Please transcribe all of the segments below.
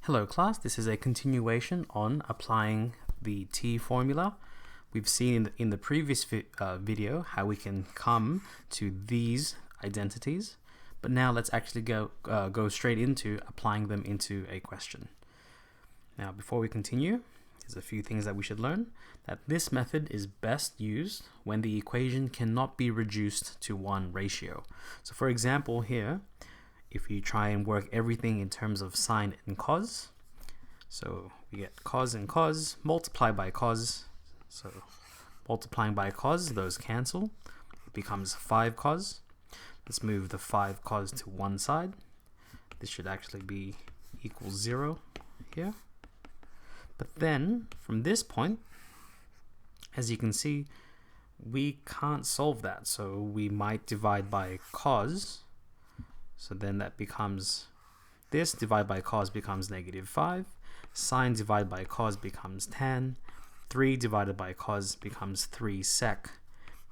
Hello class, this is a continuation on applying the T formula. We've seen in the previous video how we can come to these identities, but now let's actually go straight into applying them into a question. Now before we continue, there's a few things that we should learn. That this method is best used when the equation cannot be reduced to one ratio. So for example here, if you try and work everything in terms of sine and cos, so we get cos and cos, multiply by cos, so multiplying by cos, those cancel, it becomes 5 cos. Let's move the 5 cos to one side. This should actually be equals 0 here. But then, from this point, as you can see, we can't solve that, so we might divide by cos. So then that becomes, this divided by cos becomes -5, sine divided by cos becomes tan, 3 divided by cos becomes 3 sec.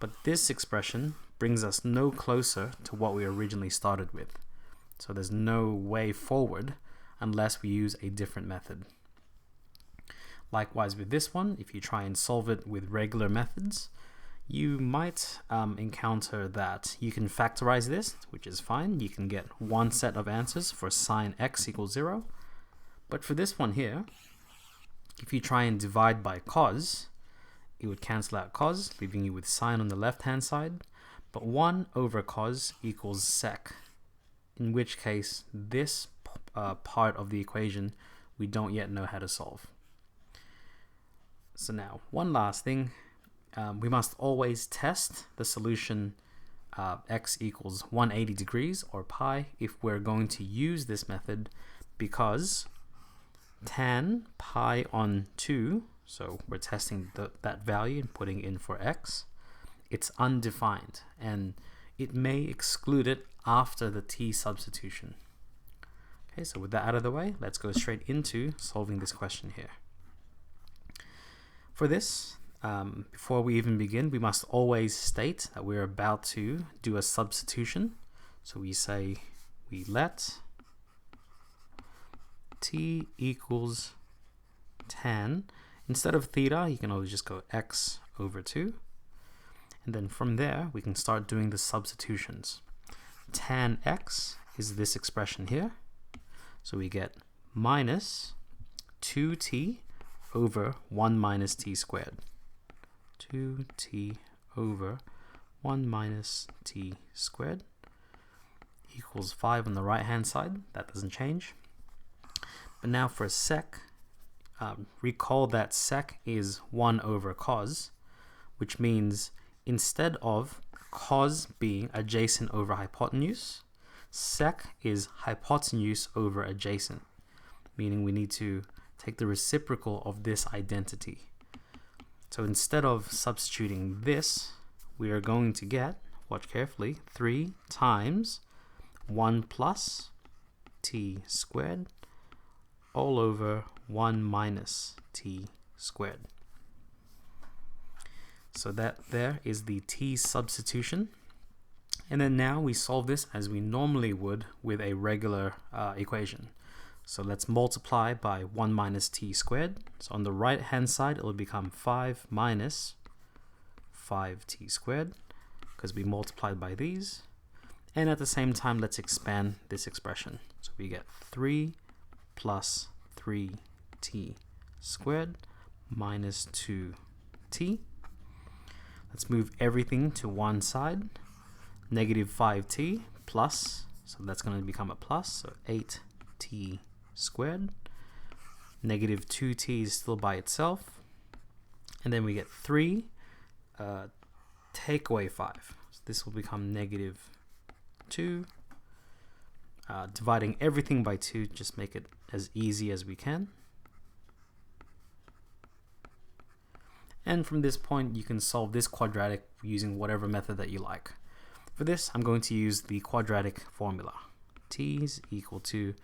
But this expression brings us no closer to what we originally started with. So there's no way forward unless we use a different method. Likewise with this one, if you try and solve it with regular methods, you might encounter that you can factorize this, which is fine. You can get one set of answers for sine x equals 0. But for this one here, if you try and divide by cos, it would cancel out cos, leaving you with sine on the left-hand side. But 1 over cos equals sec, in which case this part of the equation we don't yet know how to solve. So now, one last thing. We must always test the solution x equals 180 degrees or pi if we're going to use this method, because tan pi on 2, so we're testing that value and putting in for x, it's undefined and it may exclude it after the t substitution. Okay, so with that out of the way, let's go straight into solving this question here. For this, before we even begin, we must always state that we're about to do a substitution. So we say we let t equals tan. Instead of theta, you can always just go x over 2. And then from there, we can start doing the substitutions. Tan x is this expression here. So we get minus 2t over 1 minus t squared. 2t over 1 minus t squared equals 5 on the right hand side. That doesn't change. But now for sec, recall that sec is 1 over cos, which means instead of cos being adjacent over hypotenuse, sec is hypotenuse over adjacent, meaning we need to take the reciprocal of this identity. So instead of substituting this, we are going to get, watch carefully, 3 times 1 plus t squared all over 1 minus t squared. So that there is the t substitution. And then now we solve this as we normally would with a regular equation. So let's multiply by 1 minus t squared. So on the right hand side, it will become 5 minus 5t squared, because we multiplied by these. And at the same time, let's expand this expression. So we get 3 plus 3t squared minus 2t. Let's move everything to one side. Negative 5t plus, so that's going to become a plus, so 8t squared. Negative 2t is still by itself. And then we get 3, take away 5. So this will become negative 2. Dividing everything by 2, just make it as easy as we can. And from this point, you can solve this quadratic using whatever method that you like. For this, I'm going to use the quadratic formula. T is equal to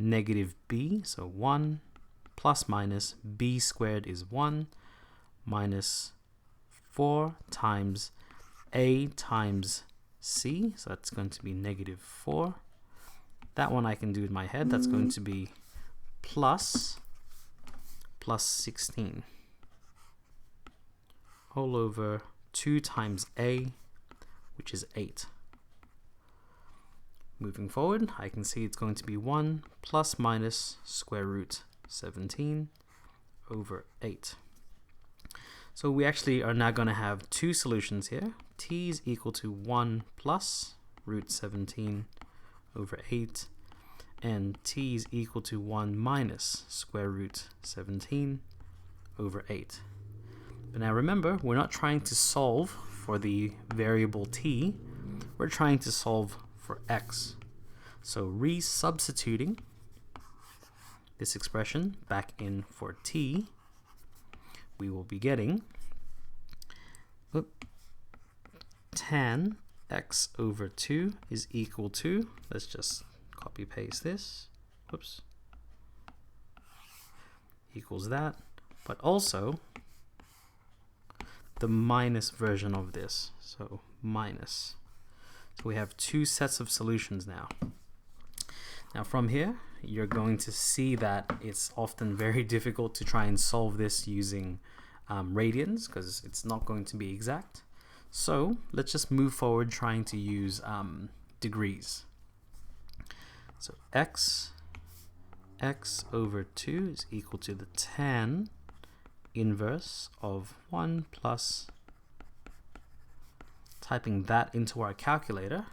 negative b, so 1 plus minus b squared is 1 minus 4 times a times c, so that's going to be negative 4. That one I can do in my head. That's going to be plus 16 all over 2 times a, which is 8. Moving forward, I can see it's going to be 1 plus minus square root 17 over 8. So we actually are now going to have two solutions here. T is equal to 1 plus root 17 over 8, and t is equal to 1 minus square root 17 over 8. But now remember, we're not trying to solve for the variable t, we're trying to solve for x. So resubstituting this expression back in for t, we will be getting tan x over 2 is equal to, let's just copy paste this, whoops, equals that, but also the minus version of this, so minus. So we have two sets of solutions now. Now from here, you're going to see that it's often very difficult to try and solve this using radians, because it's not going to be exact. So let's just move forward trying to use degrees. So x over 2 is equal to the tan inverse of 1 plus, typing that into our calculator.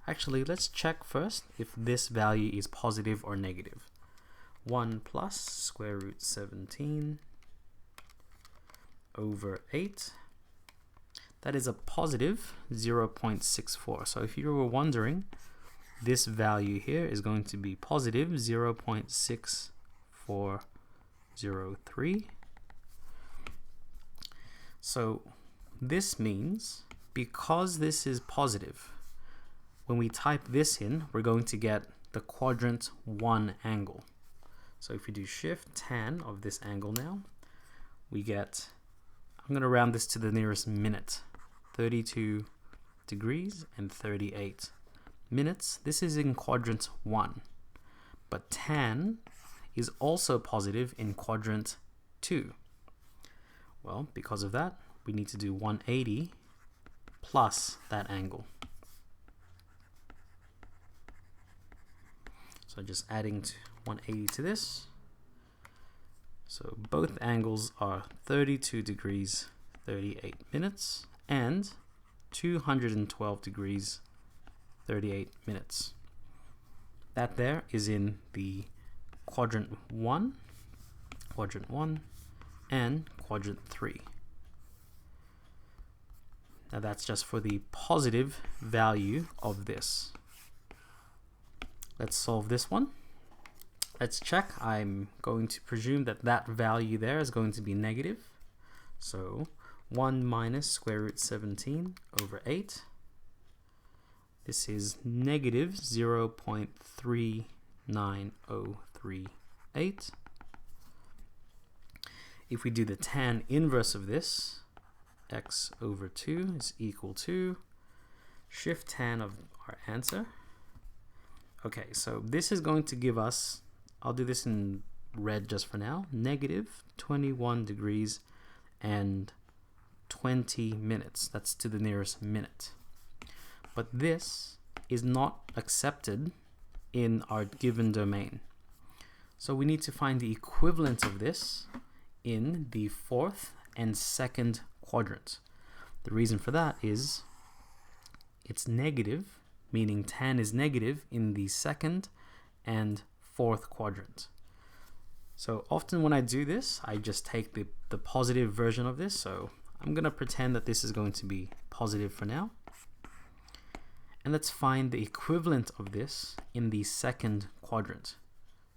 Actually, let's check first if this value is positive or negative. 1 plus square root 17 over 8. That is a positive 0.64. So if you were wondering, this value here is going to be positive 0.6403. So this means, because this is positive, when we type this in, we're going to get the quadrant 1 angle. So if we do shift tan of this angle now, we get, I'm going to round this to the nearest minute, 32 degrees and 38 minutes. This is in quadrant 1, but tan is also positive in quadrant 2. Well, because of that, we need to do 180 plus that angle. So just adding 180 to this. So both angles are 32 degrees, 38 minutes, and 212 degrees, 38 minutes. That there is in the quadrant 1, and quadrant 3. Now that's just for the positive value of this. Let's solve this one. Let's check. I'm going to presume that that value there is going to be negative. So 1 minus square root 17 over 8. This is negative 0.39038. If we do the tan inverse of this, x over 2 is equal to shift tan of our answer. Okay, so this is going to give us, I'll do this in red just for now, negative 21 degrees and 20 minutes. That's to the nearest minute. But this is not accepted in our given domain. So we need to find the equivalent of this in the fourth and second quadrant. The reason for that is it's negative, meaning tan is negative in the second and fourth quadrant. So often when I do this, I just take the positive version of this. So I'm going to pretend that this is going to be positive for now. And let's find the equivalent of this in the second quadrant.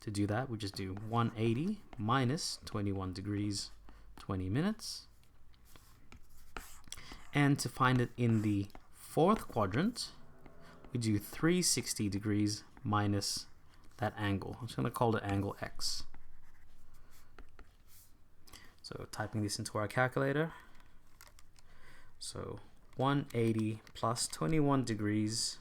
To do that, we just do 180 minus 21 degrees, 20 minutes. And to find it in the fourth quadrant, we do 360 degrees minus that angle. I'm just going to call it angle X. So typing this into our calculator. So 180 plus 21 degrees,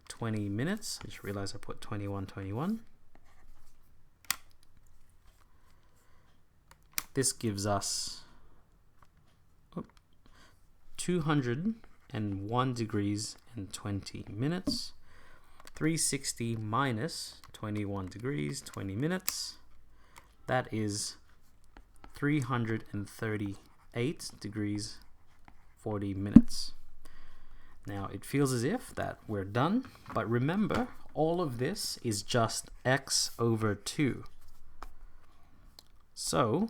20 minutes. I just realized I put 21. this gives us 201 degrees and 20 minutes. 360 minus 21 degrees, 20 minutes. That is 338 degrees, 40 minutes. Now it feels as if that we're done, but remember, all of this is just x over 2. So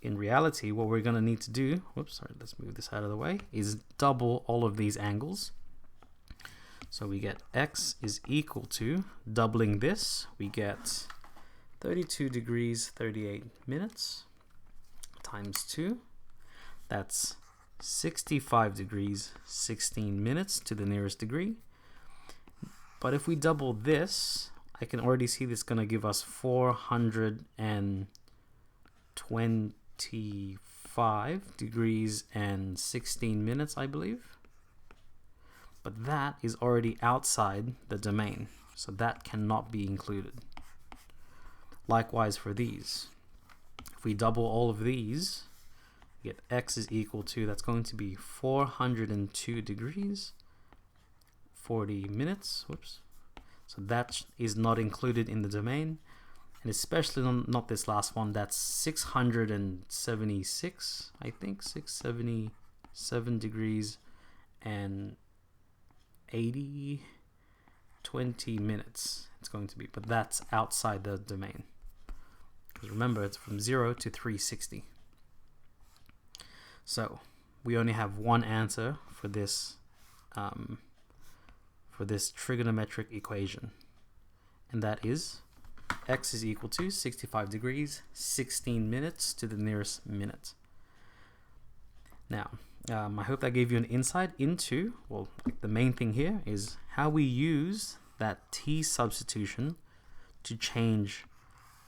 in reality, what we're going to need to do, whoops, sorry, let's move this out of the way, is double all of these angles. So we get x is equal to, doubling this, we get 32 degrees, 38 minutes times 2. That's 65 degrees, 16 minutes to the nearest degree. But if we double this, I can already see this is going to give us 425 degrees and 16 minutes, I believe. But that is already outside the domain, so that cannot be included. Likewise for these. If we double all of these, we get x is equal to, that's going to be 402 degrees, 40 minutes. Whoops. So that is not included in the domain, and especially not this last one. That's 676, I think, 677 degrees and 20 minutes it's going to be, but that's outside the domain, because remember, it's from 0 to 360. So we only have one answer for this trigonometric equation, and that is x is equal to 65 degrees, 16 minutes to the nearest minute. Now, I hope that gave you an insight into, well, the main thing here is how we use that t substitution to change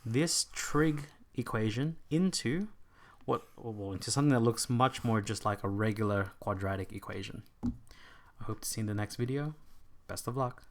this trig equation into into something that looks much more just like a regular quadratic equation. I hope to see you in the next video. Best of luck.